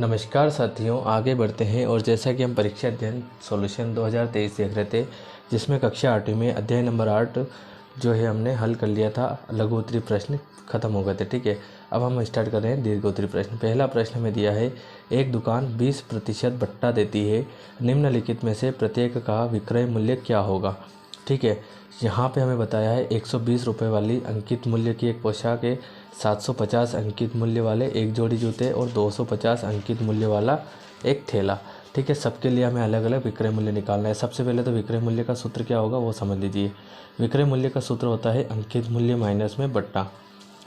नमस्कार साथियों, आगे बढ़ते हैं। और जैसा कि हम परीक्षा अध्ययन सॉल्यूशन 2023 देख रहे थे, जिसमें कक्षा 8वीं में अध्याय नंबर 8 जो है हमने हल कर लिया था। लघु उत्तरीय प्रश्न खत्म हो गए थे। ठीक है, अब हम स्टार्ट कर रहे हैं दीर्घ उत्तरीय प्रश्न। पहला प्रश्न हमें दिया है, एक दुकान 20% बट्टा देती है, निम्नलिखित में से प्रत्येक का विक्रय मूल्य क्या होगा। ठीक है, यहाँ पे हमें बताया है 120 रुपये वाली अंकित मूल्य की एक पोशाक है, 750 अंकित मूल्य वाले एक जोड़ी जूते और 250 अंकित मूल्य वाला एक थैला। ठीक है, सबके लिए हमें अलग अलग विक्रय मूल्य निकालना है। सबसे पहले तो विक्रय मूल्य का सूत्र क्या होगा वो समझ लीजिए। विक्रय मूल्य का सूत्र होता है अंकित मूल्य माइनस में बट्टा।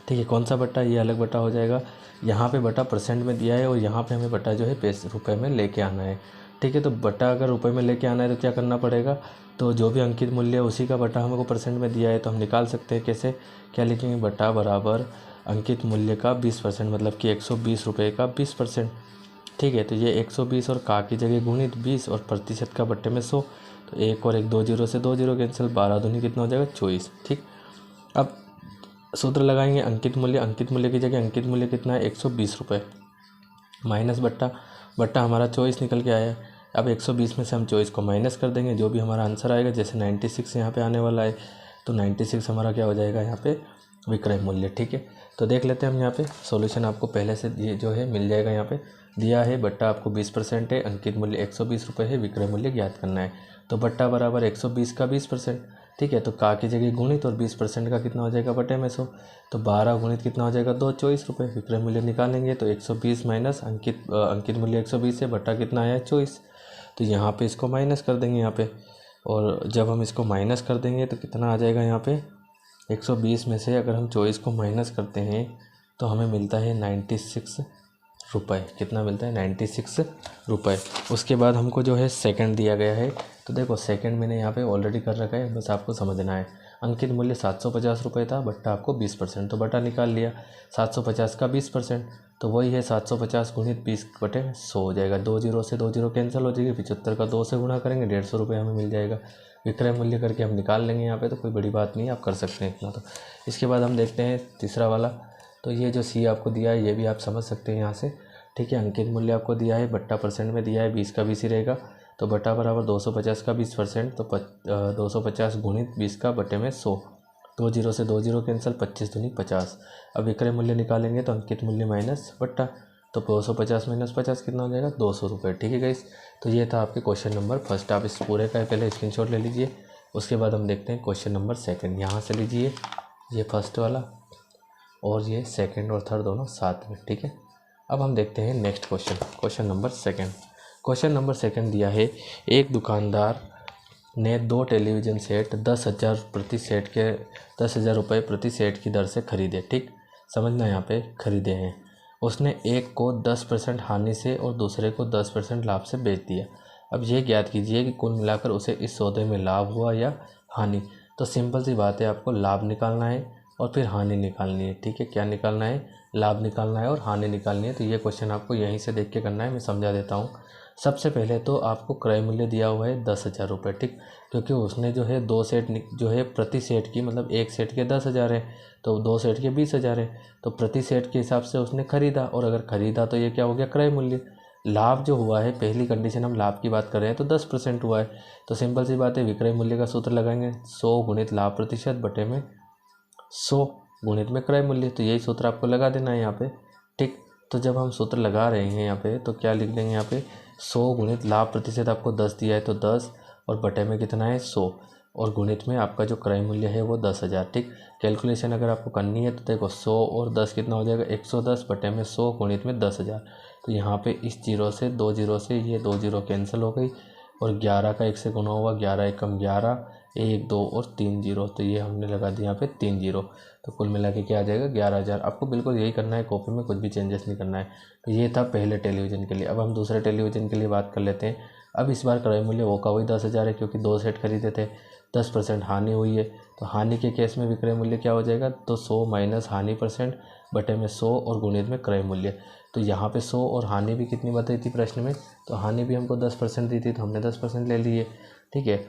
ठीक है, कौन सा बट्टा, ये अलग बट्टा हो जाएगा। यहाँ पे बट्टा परसेंट में दिया है और यहाँ पे हमें बट्टा जो है पैसे रुपये में लेके आना है। ठीक है, तो बट्टा अगर रुपये में लेके आना है तो क्या करना पड़ेगा, तो जो भी अंकित मूल्य है उसी का बट्टा हमको परसेंट में दिया है तो हम निकाल सकते हैं। कैसे, क्या लिखेंगे, बट्टा बराबर अंकित मूल्य का 20%, मतलब कि 120 रुपये का 20%। ठीक है, तो ये 120 और का की जगह गुणित 20 और प्रतिशत का बट्टे में 100, तो एक और एक 2 जीरो से 2 जीरो कैंसिल, 12 दूनी कितना हो जाएगा 24। ठीक, अब सूत्र लगाएंगे अंकित मूल्य की जगह अंकित मूल्य कितना है 120 रुपये माइनस बट्टा हमारा 24 निकल के आया है। अब 120 में से हम 24 को माइनस कर देंगे, जो भी हमारा आंसर आएगा, जैसे 96 यहाँ पे आने वाला है तो 96 हमारा क्या हो जाएगा यहाँ पे विक्रय मूल्य। ठीक है, तो देख लेते हैं हम यहाँ पे सॉल्यूशन। आपको पहले से ये जो है मिल जाएगा, यहाँ पे दिया है बट्टा आपको 20% है, अंकित मूल्य 120 रुपये है, विक्रय मूल्य ज्ञात करना है। तो बट्टा बराबर 120 का 20%। ठीक है, तो का की जगह गुणित और 20% का कितना हो जाएगा बटे में 100, तो 12 गुणित कितना हो जाएगा 2, 24 रुपये। विक्रय मूल्य निकालेंगे तो 120 माइनस अंकित मूल्य 120 है, बट्टा कितना आया 24, तो यहाँ पे इसको माइनस कर देंगे यहाँ पे। और जब हम इसको माइनस कर देंगे तो कितना आ जाएगा यहाँ पे 120 में से अगर हम 24 को माइनस करते हैं तो हमें मिलता है 96 रुपये। कितना मिलता है 96 रुपये। उसके बाद हमको जो है सेकंड दिया गया है, तो देखो सेकंड मैंने यहाँ पे ऑलरेडी कर रखा है, बस आपको समझना है। अंकित मूल्य 750 रुपये था, बट्टा आपको 20%, तो बट्टा निकाल लिया। 750 का 20% तो वही है 750 गुणित 20 बटे 100 हो जाएगा। 2 जीरो से 2 जीरो कैंसिल हो जाएगी, 75 का 2 से गुणा करेंगे 150 रुपये हमें मिल जाएगा। विक्रय मूल्य करके हम निकाल लेंगे यहाँ पे, तो कोई बड़ी बात नहीं है, आप कर सकते हैं इतना। तो इसके बाद हम देखते हैं तीसरा वाला, तो ये जो सी आपको दिया है ये भी आप समझ सकते हैं यहाँ से। ठीक है, अंकित मूल्य आपको दिया है, बट्टा परसेंट में दिया है, 20 का 20 ही रहेगा, तो बट्टा बराबर 250 का 20%, तो 250 गुणित 20 का बटे में 100, 2 जीरो से 2 जीरो कैंसिल, 25 दूनी 50। अब विक्रय मूल्य निकालेंगे तो अंकित मूल्य माइनस बट्टा, तो 250 माइनस 50 कितना हो जाएगा 200 रुपये। ठीक है गाइस, तो ये था आपके क्वेश्चन नंबर फर्स्ट। आप इस पूरे का पहले स्क्रीनशॉट ले लीजिए। उसके बाद हम देखते हैं क्वेश्चन नंबर सेकंड। यहाँ से लीजिए, ये फर्स्ट वाला और ये सेकंड और थर्ड दोनों साथ में। ठीक है, अब हम देखते हैं next question number second. Question number second दिया है, एक दुकानदार ने 2 टेलीविज़न सेट 10,000 प्रति सेट के 10,000 रुपये प्रति सेट की दर से खरीदे। ठीक, समझना यहाँ पे खरीदे हैं। उसने एक को 10% हानि से और दूसरे को 10% लाभ से बेच दिया। अब ये ज्ञात कीजिए कि कुल मिलाकर उसे इस सौदे में लाभ हुआ या हानि। तो सिंपल सी बात है, आपको लाभ निकालना है और फिर हानि निकालनी है। ठीक है, क्या निकालना है, लाभ निकालना है और हानि निकालनी है। तो ये क्वेश्चन आपको यहीं से देख के करना है, मैं समझा देता हूँ। सबसे पहले तो आपको क्रय मूल्य दिया हुआ है 10,000 रुपये। ठीक, क्योंकि उसने जो है 2 सेट जो है प्रति सेट की, मतलब एक सेट के 10,000 है तो 2 सेट के 20,000 है, तो प्रति सेट के हिसाब से उसने खरीदा। और अगर खरीदा तो ये क्या हो गया क्रय मूल्य। लाभ जो हुआ है, पहली कंडीशन हम लाभ की बात कर रहे हैं, तो 10% हुआ है। तो सिंपल सी बात है, विक्रय मूल्य का सूत्र लगाएंगे 100 गुणित लाभ प्रतिशत बटे में 100 गुणित में क्रय मूल्य। तो यही सूत्र आपको लगा देना है यहाँ पे। ठीक, तो जब हम सूत्र लगा रहे हैं यहाँ पे तो क्या लिख देंगे यहाँ पे 100 गुणित लाभ प्रतिशत आपको 10 दिया है तो 10 और बटे में कितना है 100 और गुणित में आपका जो क्रय मूल्य है वो 10,000। ठीक, कैलकुलेशन अगर आपको करनी है तो देखो 100 और 10 कितना हो जाएगा 110 बटे में 100 गुणित में 10,000। तो यहाँ पे इस जीरो से 2 जीरो से ये 2 जीरो कैंसिल हो गई और 11 का 1 से गुना हुआ, 11 एकम 11, 1 2 और 3 जीरो, तो ये हमने लगा दिया यहाँ पे 3 जीरो। तो कुल मिला के क्या आ जाएगा 11,000। आपको बिल्कुल यही करना है, कॉपी में कुछ भी चेंजेस नहीं करना है। तो ये था पहले टेलीविज़न के लिए। अब हम दूसरे टेलीविज़न के लिए बात कर लेते हैं। अब इस बार क्रय मूल्य वो का वही 10,000 है, क्योंकि 2 सेट खरीदे थे, 10% हानि हुई है। तो हानि के केस में विक्रय मूल्य क्या हो जाएगा, तो 100 माइनस हानि परसेंट बटे में 100 और गुणित में क्रय मूल्य। तो यहाँ पे 100 और हानि भी कितनी बताई थी प्रश्न में, तो हानि भी हमको 10% दी थी, तो हमने 10% ले लिए। ठीक है,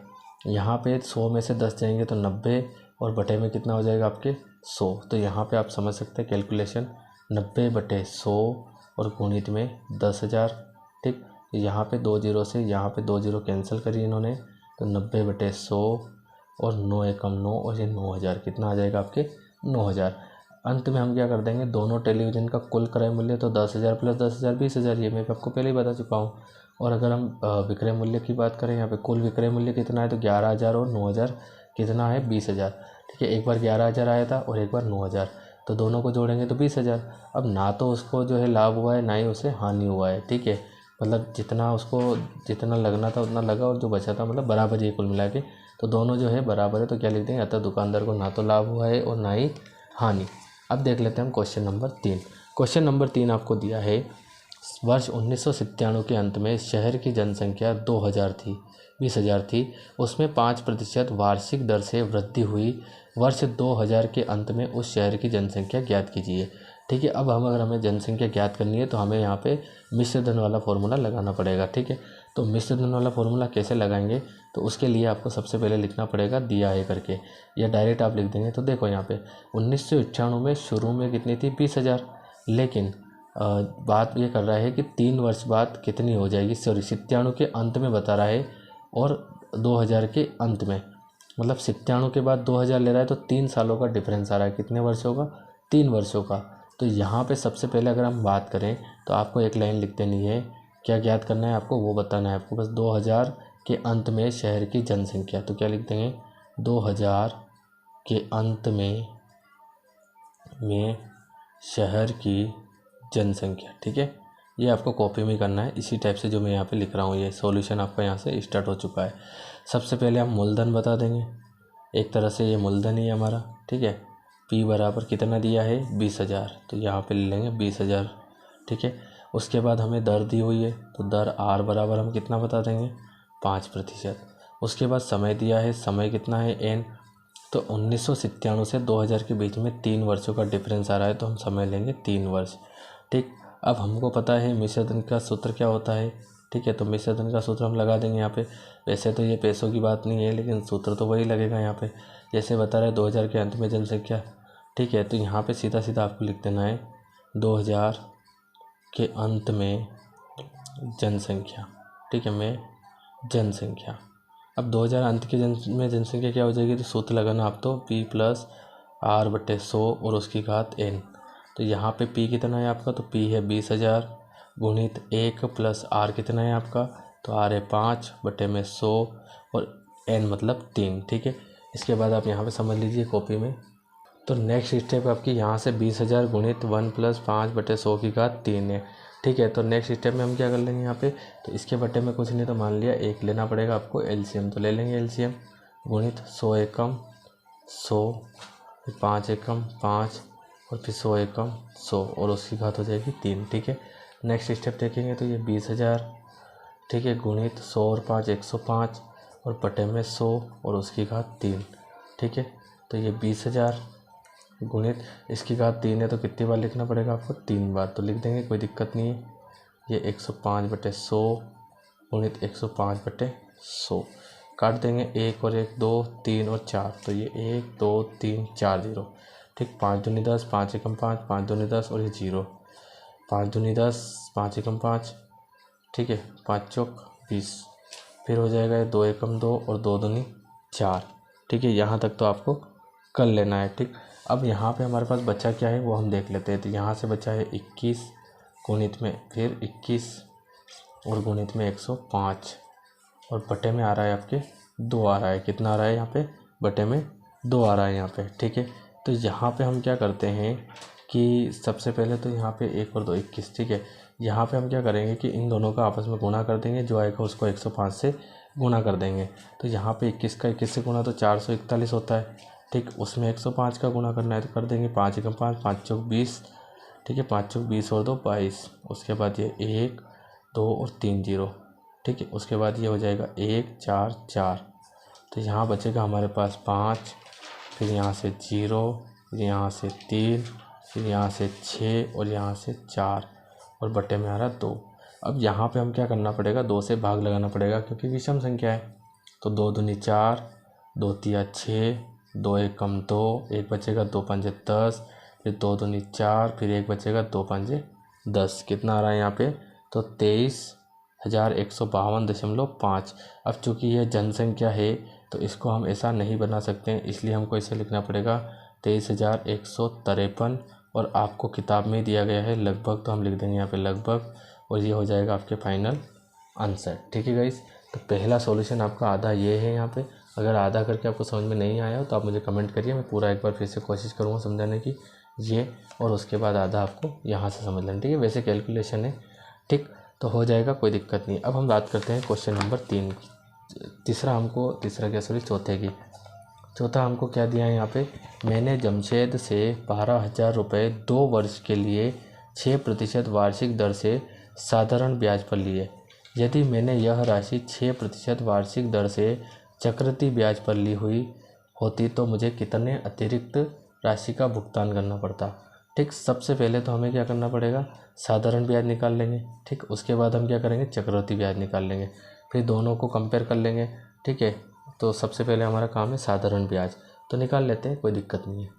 यहाँ पे 100 में से 10 जाएंगे तो 90 और बटे में कितना हो जाएगा आपके 100। तो यहाँ पे आप समझ सकते हैं कैलकुलेशन 90 बटे 100 और गुणित में 10,000। ठीक, यहाँ पे 2 जीरो से यहाँ पे 2 जीरो कैंसिल करी इन्होंने, तो 90/100 और 9 एकम 9 और ये 9,000 कितना आ जाएगा आपके 9,000। अंत में हम क्या कर देंगे, दोनों टेलीविज़न का कुल क्रय मूल्य तो 10,000 प्लस 10,000 20,000, ये मैं आपको पहले ही बता चुका हूँ। और अगर हम विक्रय मूल्य की बात करें, यहाँ पे कुल विक्रय मूल्य कितना है, तो 11,000 और 9,000 कितना है 20,000। ठीक है, एक बार 11,000 आया था और एक बार 9,000, तो दोनों को जोड़ेंगे तो 20,000। अब ना तो उसको जो है लाभ हुआ है, ना ही उसे हानि हुआ है। ठीक है, मतलब जितना उसको जितना लगना था उतना लगा और जो बचा था मतलब बराबर ही कुल मिला के, तो दोनों जो है बराबर है। तो क्या लिख देंगे, अतः दुकानदार को ना तो लाभ हुआ है और ना ही हानि। अब देख लेते हैं हम क्वेश्चन नंबर 3। क्वेश्चन नंबर 3 आपको दिया है, वर्ष 1997 के अंत में शहर की जनसंख्या 20,000 थी, उसमें 5% वार्षिक दर से वृद्धि हुई। वर्ष 2000 के अंत में उस शहर की जनसंख्या ज्ञात कीजिए। ठीक है, अब अगर हमें जनसंख्या ज्ञात करनी है तो हमें यहाँ पे मिश्र धन वाला फॉर्मूला लगाना पड़ेगा। ठीक है, तो मिश्र धन वाला फॉर्मूला कैसे लगाएंगे, तो उसके लिए आपको सबसे पहले लिखना पड़ेगा दिया है करके, या डायरेक्ट आप लिख देंगे। तो देखो यहाँ पे 1991 में शुरू में कितनी थी 20,000, लेकिन बात ये कर रहा है कि 3 वर्ष बाद कितनी हो जाएगी, सॉरी 97 के अंत में बता रहा है और 2000 के अंत में, मतलब 97 के बाद 2000 ले रहा है, तो 3 सालों का डिफरेंस आ रहा है। कितने वर्षों का, 3 वर्षों का। तो यहाँ पे सबसे पहले अगर हम बात करें तो आपको एक लाइन लिख देनी है, क्या ज्ञात करना है आपको, वो बताना है आपको बस। 2000 के अंत में शहर की जनसंख्या, तो क्या लिख देंगे 2000 के अंत में शहर की जनसंख्या। ठीक है, ये आपको कॉपी में करना है इसी टाइप से जो मैं यहाँ पे लिख रहा हूँ। ये सॉल्यूशन आपका यहाँ से स्टार्ट हो चुका है। सबसे पहले हम मूलधन बता देंगे, एक तरह से ये मूलधन ही है हमारा। ठीक है, P बराबर कितना दिया है 20,000, तो यहाँ पे ले लेंगे 20,000। ठीक है, उसके बाद हमें दर दी हुई है, तो दर R बराबर हम कितना बता देंगे 5%। उसके बाद समय दिया है, समय कितना है N, तो 1997 से 2000 के बीच में 3 वर्षों का डिफरेंस आ रहा है, तो हम समय लेंगे 3 वर्ष। ठीक, अब हमको पता है मिश्र धन का सूत्र क्या होता है। ठीक है, तो मिश्र धन का सूत्र हम लगा देंगे यहाँ पे। वैसे तो ये पैसों की बात नहीं है, लेकिन सूत्र तो वही लगेगा यहाँ पे, जैसे बता रहा है 2000 के अंत में जनसंख्या। ठीक है, तो यहाँ पे सीधा सीधा आपको लिख देना है 2000 के अंत में जनसंख्या। ठीक है, में जनसंख्या। अब 2000 अंत के में जनसंख्या क्या हो जाएगी, तो सूत्र लगाना आप तो P + R/100 और उसकी घात N। तो यहाँ पे P कितना है आपका, तो P है 20,000 गुणित 1 + R कितना है आपका, तो R है 5/100 और N मतलब 3। ठीक है, इसके बाद आप यहाँ पे समझ लीजिए कॉपी में। तो नेक्स्ट स्टेप आपकी यहाँ से 20,000 गुणित 1 + 5/100 की घात 3 है। ठीक है, तो नेक्स्ट स्टेप में हम क्या कर लेंगे यहाँ पे, तो इसके बटे में कुछ नहीं, तो मान लिया एक लेना पड़ेगा आपको एलसीएम, तो ले लेंगे एलसीएम। गुणित 100 एकम 100, 5 एकम 5 और फिर 100 एकम 100 और उसकी घात हो जाएगी 3। ठीक है, नेक्स्ट स्टेप देखेंगे तो ये 20,000, ठीक है, गुणित 100 और 5 105 और बटे में 100 और उसकी घात 3। ठीक है, तो ये 20,000 गुणित इसकी घात 3 है, तो कितनी बार लिखना पड़ेगा आपको 3 बार, तो लिख देंगे, कोई दिक्कत नहीं है। ये 105/100 गुणित 105/100 काट देंगे, 1 और 1 2 3 और 4, तो ये 1 2 3 4 0। ठीक, 5 दूनी 10, 5 एकम 5, 5 दूनी 10 और ये 0, 5 दूनी 10, 5 एकम 5। ठीक है, 5 चौक 20, फिर हो जाएगा ये 2 एकम 2 और 2 दूनी 4। ठीक है, यहाँ तक तो आपको कर लेना है। ठीक, अब यहाँ पे हमारे पास बचा क्या है वो हम देख लेते हैं। तो यहाँ से बचा है 21 गुणित में फिर 21 और गुणित में 105 और बटे में आ रहा है आपके 2 आ रहा है। कितना आ रहा है यहाँ पे, बटे में 2 आ रहा है यहाँ पे। ठीक है, तो यहाँ पे हम क्या करते हैं कि सबसे पहले तो यहाँ पे 1 और 2 21। ठीक है, यहाँ पे हम क्या करेंगे कि इन दोनों का आपस में गुणा कर देंगे, जो आएगा उसको 105 से गुणा कर देंगे। तो यहाँ पे 21 का 21 से गुणा तो 441 होता है। ठीक, उसमें 105 का गुणा करना है तो कर देंगे, 5 एकम 5, 5 चौक 20। ठीक है, 5 चौक 20 और 2 22। उसके बाद ये 1 2 और 3 0। ठीक है, उसके बाद ये हो जाएगा 1 4 4। तो यहाँ बचेगा हमारे पास 5, फिर यहाँ से 0, फिर यहाँ से 3, फिर यहाँ से 6 और यहाँ से 4 और बटे में आ रहा 2। अब यहाँ पे हम क्या करना पड़ेगा, 2 से भाग लगाना पड़ेगा क्योंकि विषम संख्या है। तो 2 दूनी 4, 2 तिया 6, 2 एकम 2, एक बचेगा 2 पंजे 10, फिर 2 दूनी 4, फिर एक बचेगा 2 पंजे 10 कितना आ रहा है यहाँ पे, तो 23,152.5। अब चूँकि यह जनसंख्या है तो इसको हम ऐसा नहीं बना सकते हैं, इसलिए हमको इसे लिखना पड़ेगा 23,153, और आपको किताब में दिया गया है लगभग, तो हम लिख देंगे यहाँ पे लगभग, और ये हो जाएगा आपके फाइनल आंसर। ठीक है गाइस, तो पहला सॉल्यूशन आपका आधा ये है यहाँ पे। अगर आधा करके आपको समझ में नहीं आया हो तो आप मुझे कमेंट करिए, मैं पूरा एक बार फिर से कोशिश करूँगा समझाने की ये, और उसके बाद आधा आपको यहाँ से समझ लेना। ठीक है, वैसे कैलकुलेशन है, ठीक, तो हो जाएगा, कोई दिक्कत नहीं। अब हम बात करते हैं क्वेश्चन नंबर 3 की। चौथा हमको क्या दिया है यहाँ पे, मैंने जमशेद से 12,000 रुपये 2 वर्ष के लिए 6% वार्षिक दर से साधारण ब्याज पर लिए। यदि मैंने यह राशि 6% वार्षिक दर से चक्रवृद्धि ब्याज पर ली हुई होती तो मुझे कितने अतिरिक्त राशि का भुगतान करना पड़ता। ठीक, सबसे पहले तो हमें क्या करना पड़ेगा, साधारण ब्याज निकाल लेंगे। ठीक, उसके बाद हम क्या करेंगे, चक्रवृद्धि ब्याज निकाल लेंगे, फिर दोनों को कंपेयर कर लेंगे। ठीक है, तो सबसे पहले हमारा काम है साधारण ब्याज, तो निकाल लेते हैं, कोई दिक्कत नहीं है।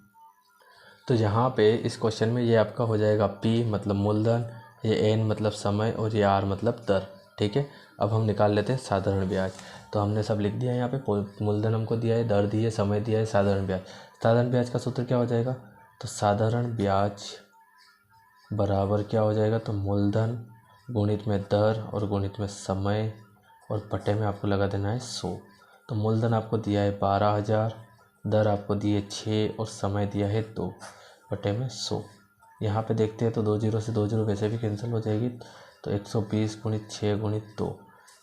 तो यहाँ पे इस क्वेश्चन में ये आपका हो जाएगा P मतलब मूलधन, ये N मतलब समय, और ये R मतलब दर। ठीक है, अब हम निकाल लेते हैं साधारण ब्याज। तो हमने सब लिख दिया है यहाँ पे, मूलधन हमको दिया है, दर दी है, समय दिया है, साधारण ब्याज। साधारण ब्याज का सूत्र क्या हो जाएगा, तो साधारण ब्याज बराबर क्या हो जाएगा, तो मूलधन गुणित में दर और गुणित में समय, और बटे में आपको लगा देना है 100। तो मूलधन आपको दिया है 12,000, दर आपको दी है 6 और समय दिया है 2, बटे में 100। यहाँ पे देखते हैं तो 2 जीरो से 2 जीरो वैसे भी कैंसिल हो जाएगी, तो 120 गुणित 6 गुणित 2,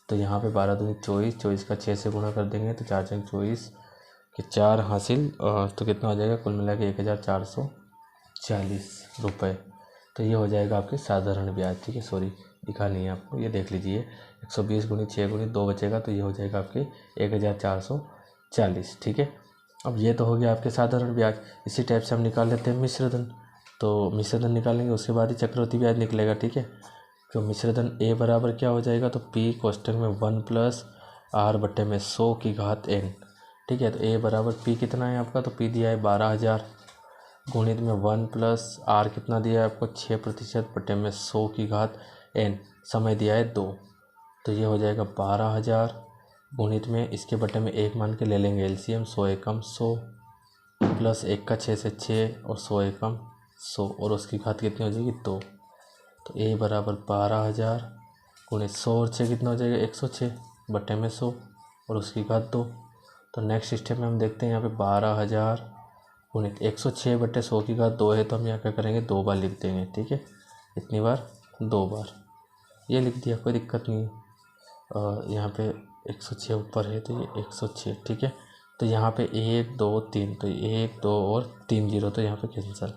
तो यहाँ पे 12 दूनी 24, 24 का 6 से गुणा कर देंगे तो 4 चंग 24 के 4 हासिल, तो कितना हो जाएगा कुल मिला के 1,440 रुपये। तो ये हो जाएगा आपके साधारण ब्याज। ठीक है, सॉरी लिखा नहीं है आपको, ये देख लीजिए, 120 गुणित 6 गुणित 2 बचेगा, तो ये हो जाएगा आपके 1,440। ठीक है, अब ये तो हो गया आपके साधारण ब्याज। इसी टाइप से हम निकाल लेते हैं मिश्रधन। तो मिश्रधन निकालेंगे, उसके बाद ही चक्रवृद्धि ब्याज निकलेगा। ठीक है, तो मिश्रधन A बराबर क्या हो जाएगा, तो P कोष्टक में 1 प्लस R बटे में 100 की घात N। ठीक है, तो A बराबर P कितना है आपका, तो P दिया है 12,000 गुणित में 1 प्लस R कितना दिया है आपको 6% बटे में 100 की घात N, समय दिया है 2। तो ये हो जाएगा 12,000 गुणित में इसके बटे में 1 मान के ले लेंगे एलसीएम, 100 एकम 100 प्लस 1 का 6 से 6 और 100 एकम 100, और उसकी घात कितनी हो जाएगी 2। तो A बराबर 12,000 गुणित 100 और 6 कितना हो जाएगा 106 बटे में 100 और उसकी घात 2। तो नेक्स्ट स्टेप में हम देखते हैं यहाँ पे 12,000 गुणित 106 बटे 100 की घात 2 है, तो हम यहाँ क्या करेंगे 2 बार लिख देंगे। ठीक है, इतनी बार 2 बार ये लिख दिया, कोई दिक्कत नहीं है। यहाँ पे 106 ऊपर है तो ये 106। ठीक है, तो यहाँ पे 1 2 3, तो 1 2 और 3 जीरो, तो यहाँ पे कैंसिल।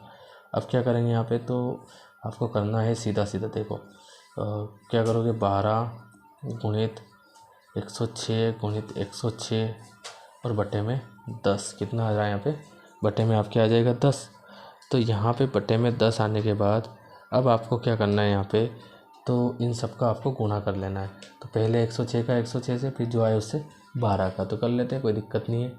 अब क्या करेंगे यहाँ पे, तो आपको करना है सीधा सीधा, देखो क्या करोगे, 12 गुणित 106 गुणित 106 और बटे में 10 कितना आ रहा है यहाँ पे, बटे में आपके आ जाएगा 10। तो यहाँ पे बटे में 10 आने के बाद अब आपको क्या करना है यहाँ पे, तो इन सब का आपको गुणा कर लेना है। तो पहले 106 का 106 से, फिर जो आए उससे 12 का, तो कर लेते हैं, कोई दिक्कत नहीं है।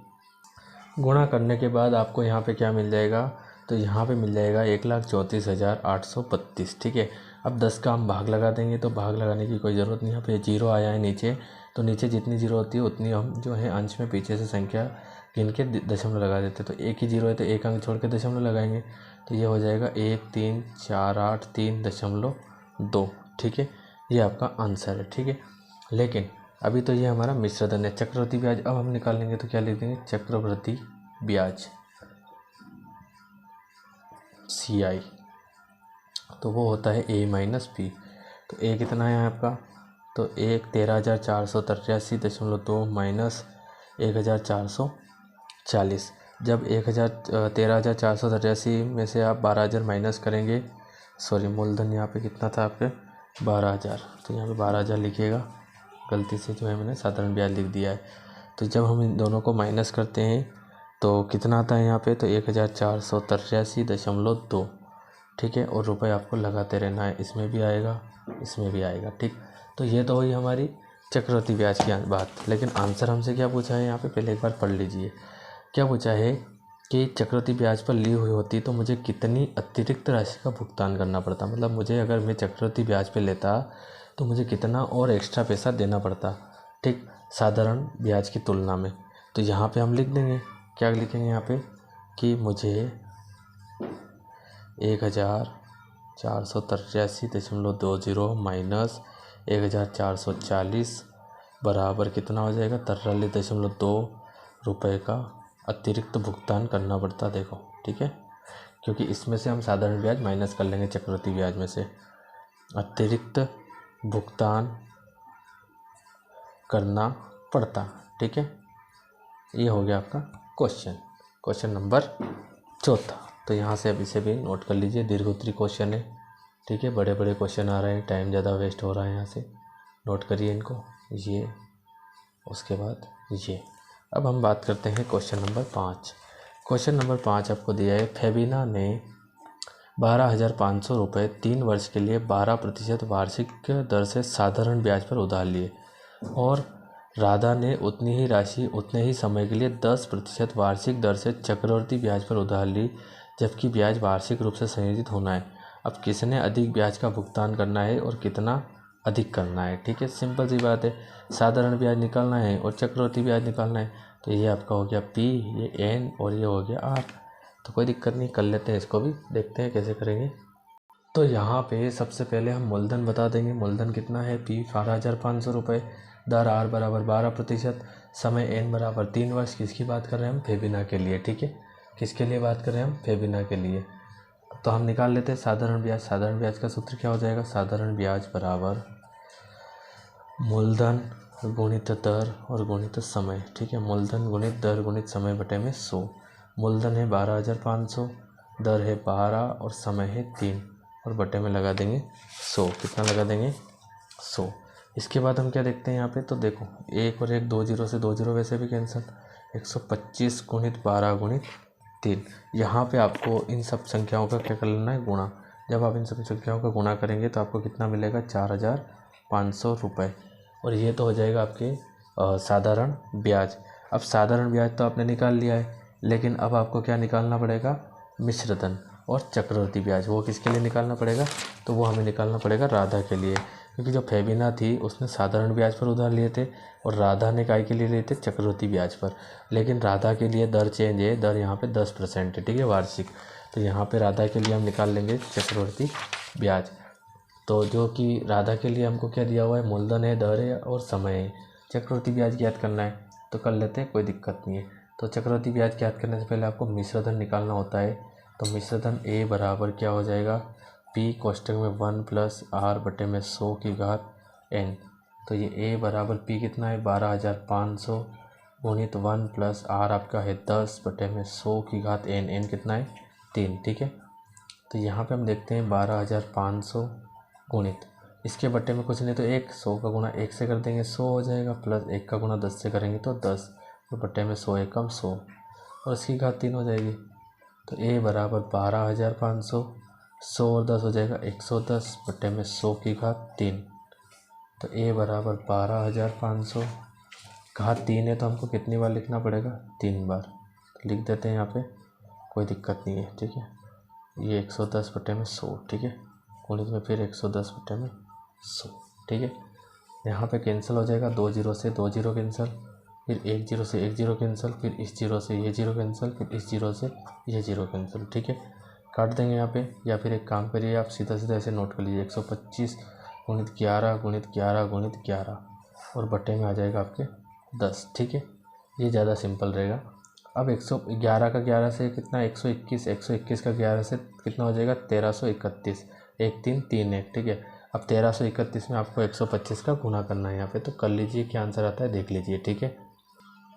गुणा करने के बाद आपको यहाँ पे क्या मिल जाएगा, तो यहाँ पे मिल जाएगा 1,34,832। ठीक है, अब 10 का हम भाग लगा देंगे, तो भाग लगाने की कोई ज़रूरत नहीं, यहाँ पे जीरो आया है नीचे, तो नीचे जितनी जीरो होती है उतनी हम जो है अंश में पीछे से संख्या गिन के दशमलव लगा देते हैं। तो एक ही जीरो है तो एक अंक छोड़ के दशमलव लगाएंगे, तो ये हो जाएगा 1,3,4,8,3.2। ठीक है, ये आपका आंसर है। ठीक है, लेकिन अभी तो ये हमारा मिश्रधन है। चक्रवृद्धि ब्याज अब हम निकालेंगे, तो क्या लिख देंगे, चक्रवृद्धि ब्याज CI, तो वो होता है A माइनस P। तो A कितना है आपका, तो 13,483.2 माइनस 1,440। जब 13,483 में से आप 12,000 माइनस करेंगे, सॉरी मूलधन यहाँ पे कितना था आपके 12,000, तो यहाँ पे 12,000 लिखिएगा, गलती से जो है मैंने साधारण ब्याज लिख दिया है। तो जब हम इन दोनों को माइनस करते हैं तो कितना आता है यहाँ पे, तो 1,483.2। ठीक है, और रुपए आपको लगाते रहना है, इसमें भी आएगा इसमें भी आएगा। ठीक, तो ये तो हुई हमारी चक्रवृद्धि ब्याज की बात। लेकिन आंसर हमसे क्या पूछा है यहाँ पे, पहले एक बार पढ़ लीजिए। क्या पूछा है कि चक्रवृद्धि ब्याज पर ली हुई होती तो मुझे कितनी अतिरिक्त राशि का भुगतान करना पड़ता। मतलब मुझे अगर मैं चक्रवृद्धि ब्याज पे लेता तो मुझे कितना और एक्स्ट्रा पैसा देना पड़ता, ठीक, साधारण ब्याज की तुलना में। तो यहाँ पे हम लिख देंगे, क्या लिखेंगे यहाँ पे कि मुझे 1483.20 माइनस 1440 बराबर कितना हो जाएगा 43.2 रुपये का अतिरिक्त भुगतान करना पड़ता। देखो, ठीक है, क्योंकि इसमें से हम साधारण ब्याज माइनस कर लेंगे चक्रवृद्धि ब्याज में से। अतिरिक्त भुगतान करना पड़ता, ठीक है। ये हो गया आपका क्वेश्चन नंबर 4। तो यहाँ से अब इसे भी नोट कर लीजिए, दीर्घोत्तरी क्वेश्चन है, ठीक है। बड़े बड़े क्वेश्चन आ रहे हैं, टाइम ज़्यादा वेस्ट हो रहा है, यहाँ से नोट करिए इनको, ये, उसके बाद ये। अब हम बात करते हैं क्वेश्चन नंबर 5। क्वेश्चन नंबर 5 आपको दिया है, फेबिना ने 12,500 रुपये 3 वर्ष के लिए 12% वार्षिक दर से साधारण ब्याज पर उधार लिए और राधा ने उतनी ही राशि उतने ही समय के लिए 10% वार्षिक दर से चक्रवृद्धि ब्याज पर उधार ली, जबकि ब्याज वार्षिक रूप से संयोजित होना है। अब किसने अधिक ब्याज का भुगतान करना है और कितना अधिक करना है, ठीक है। सिंपल सी बात है, साधारण ब्याज निकालना है और चक्रवृद्धि ब्याज निकालना है। तो ये आपका हो गया P, ये N और ये हो गया R। तो कोई दिक्कत नहीं, कर लेते हैं इसको भी, देखते हैं कैसे करेंगे। तो यहाँ पे सबसे पहले हम मूलधन बता देंगे। मूलधन कितना है, P 12,500 रुपये, दर R बराबर 12%, समय N बराबर 3 वर्ष। किसकी बात कर रहे हैं हम, फेबिना के लिए, ठीक है। किसके लिए बात कर रहे हैं हम, फेबिना के लिए। तो हम निकाल लेते हैं साधारण ब्याज। साधारण ब्याज का सूत्र क्या हो जाएगा, साधारण ब्याज बराबर मूलधन गुणित दर और गुणित समय, ठीक है। मूलधन गुणित दर गुणित समय बटे में 100। मूलधन है 12,500, दर है 12 और समय है 3 और बटे में लगा देंगे 100। कितना लगा देंगे, 100। इसके बाद हम क्या देखते हैं यहाँ पे, तो देखो 1 और 1 2 जीरो से 2 जीरो वैसे भी कैंसिल। 125 गुणित 12 गुणित 3। यहाँ पे आपको इन सब संख्याओं का क्या कर लेना है, गुणा। जब आप इन सब संख्याओं का गुणा करेंगे तो आपको कितना मिलेगा, 4,500 रुपये। और ये तो हो जाएगा आपके साधारण ब्याज। अब साधारण ब्याज तो आपने निकाल लिया है, लेकिन अब आपको क्या निकालना पड़ेगा, मिश्रधन और चक्रवृद्धि ब्याज। वो किसके लिए निकालना पड़ेगा, तो वो हमें निकालना पड़ेगा राधा के लिए, क्योंकि जो फेबिना थी उसने साधारण ब्याज पर उधार लिए थे और राधा ने काय के लिए लिए थे, चक्रवृद्धि ब्याज पर। लेकिन राधा के लिए दर चेंज है, दर यहाँ पे 10% है, ठीक है, वार्षिक। तो यहाँ पे राधा के लिए हम निकाल लेंगे चक्रवृद्धि ब्याज। तो जो कि राधा के लिए हमको क्या दिया हुआ है, मूलधन है, दर है और समय है। चक्रवृद्धि ब्याज ज्ञात करना है तो कर लेते हैं, कोई दिक्कत नहीं है। तो चक्रवृद्धि ब्याज ज्ञात करने से पहले आपको मिश्रधन निकालना होता है। तो मिश्रधन A बराबर क्या हो जाएगा, P कोष्टक में 1 + R बटे में 100 की घात N। तो ये A बराबर P कितना है, 12,500 गुणित 1 + R आपका है 10 बटे में 100 की घात N। N कितना है, 3, ठीक है। तो यहाँ पे हम देखते हैं 12,500 गुणित, इसके बटे में कुछ नहीं तो 1, 100 का गुणा 1 से कर देंगे 100 हो जाएगा, प्लस 1 का गुणा 10 से करेंगे तो 10, तो बटे में 100 एकम 100 और इसकी घात 3 हो जाएगी। तो A बराबर 12,500, 100 और 10 हो जाएगा 110 बटे में 100 की घात 3। तो A बराबर 12,500, घात 3 है तो हमको कितनी बार लिखना पड़ेगा, 3 बार। तो लिख देते हैं यहाँ पे, कोई दिक्कत नहीं है, ठीक है। ये 110 बटे में 100, ठीक है, गुणित में फिर 110 बटे में 100, ठीक है। यहाँ पे कैंसिल हो जाएगा, 2 जीरो से 2 जीरो कैंसिल, फिर 1 जीरो से 1 जीरो कैंसिल, फिर इस जीरो से ये जीरो कैंसिल, फिर इस जीरो से ये जीरो कैंसिल, ठीक है। काट देंगे यहाँ पे, या फिर एक काम करिए आप सीधा सीधा ऐसे नोट कर लीजिए, 125 गुणित 11 गुणित 11 गुणित 11 और बटे में आ जाएगा आपके 10, ठीक है। ये ज़्यादा सिंपल रहेगा। अब 111 का 11 से कितना, 121, 121 का 11 से कितना हो जाएगा, 1331, 1 3 3 1, ठीक है। अब 1331 में आपको 125 का गुणा करना है यहाँ पे, तो कर लीजिए क्या आंसर आता है देख लीजिए, ठीक है।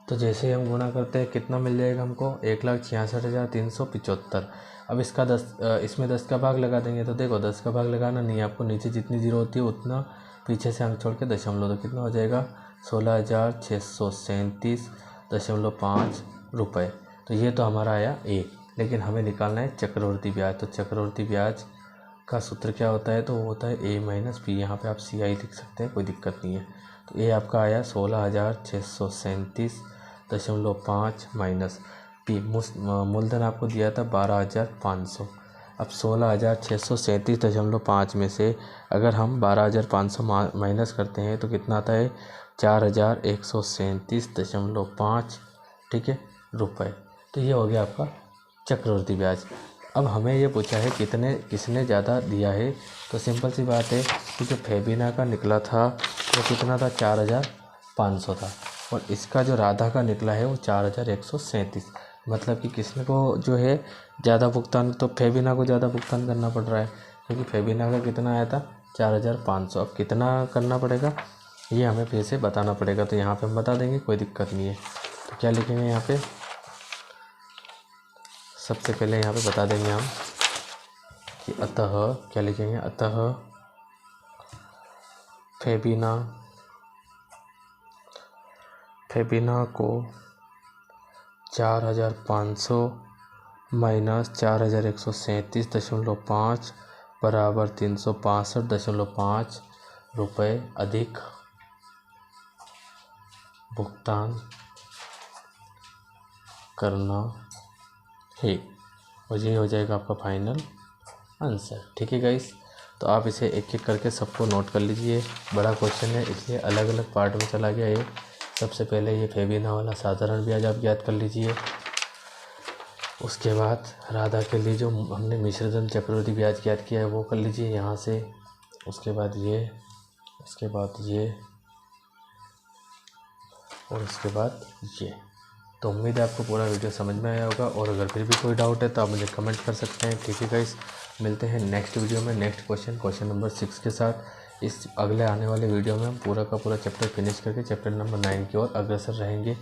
तो जैसे ही हम गुणा करते हैं कितना मिल जाएगा हमको, 1,66,375। अब इसका 10 इसमें 10 का भाग लगा देंगे। तो देखो 10 का भाग लगाना नहीं है आपको, नीचे जितनी जीरो होती है उतना पीछे से अंक छोड़ के दशमलव, तो कितना हो जाएगा 16,637.5 रुपये। तो ये तो हमारा आया A, लेकिन हमें निकालना है चक्रवृद्धि ब्याज। तो चक्रवृद्धि ब्याज का सूत्र क्या होता है, तो वो होता है A - P। यहाँ पे आप CI लिख सकते हैं, कोई दिक्कत नहीं है। तो A आपका आया 16,637.5 माइनस पी मूलधन आपको दिया था 12,500। अब 16,637.5 में से अगर हम 12,500 माइनस करते हैं तो कितना आता है 4,137.5, ठीक है, रुपए। तो ये हो गया आपका चक्रवृद्धि ब्याज। अब हमें ये पूछा है किसने ज़्यादा दिया है, तो सिंपल सी बात है कि जो फेबिना का निकला था वो कितना था 4,500 था, और इसका जो राधा का निकला है वो 4,137। मतलब कि किसने को जो है ज़्यादा भुगतान, तो फेबिना को ज़्यादा भुगतान करना पड़ रहा है, क्योंकि फेबिना का कितना आया था 4,500। अब कितना करना पड़ेगा ये हमें फिर से बताना पड़ेगा, तो यहाँ पे हम बता देंगे, कोई दिक्कत नहीं है। तो क्या लिखेंगे यहाँ पे, सबसे पहले यहाँ पे बता देंगे हम कि अतः, क्या लिखेंगे, अतः फेबिना को 4,500 माइनस 4,137.5 बराबर 365.5 रुपये अधिक भुगतान करना है, और ये हो जाएगा आपका फाइनल आंसर। ठीक है गाइस, तो आप इसे एक एक करके सबको नोट कर लीजिए। बड़ा क्वेश्चन है इसलिए अलग अलग पार्ट में चला गया ये। सबसे पहले ये फेबिना वाला साधारण ब्याज आप याद कर लीजिए। उसके बाद राधा के लिए जो हमने मिश्रधन चक्रवृद्धि ब्याज याद किया है वो कर लीजिए यहाँ से। उसके बाद ये, उसके बाद ये, और उसके बाद ये। तो उम्मीद है आपको पूरा वीडियो समझ में आया होगा, और अगर फिर भी कोई डाउट है तो आप मुझे कमेंट कर सकते हैं। ठीक है गाइस, मिलते हैं नेक्स्ट वीडियो में नेक्स्ट क्वेश्चन नंबर 6 के साथ। इस अगले आने वाले वीडियो में हम पूरा का पूरा चैप्टर फिनिश करके चैप्टर नंबर 9 की ओर अग्रसर रहेंगे।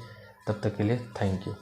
तब तक के लिए थैंक यू।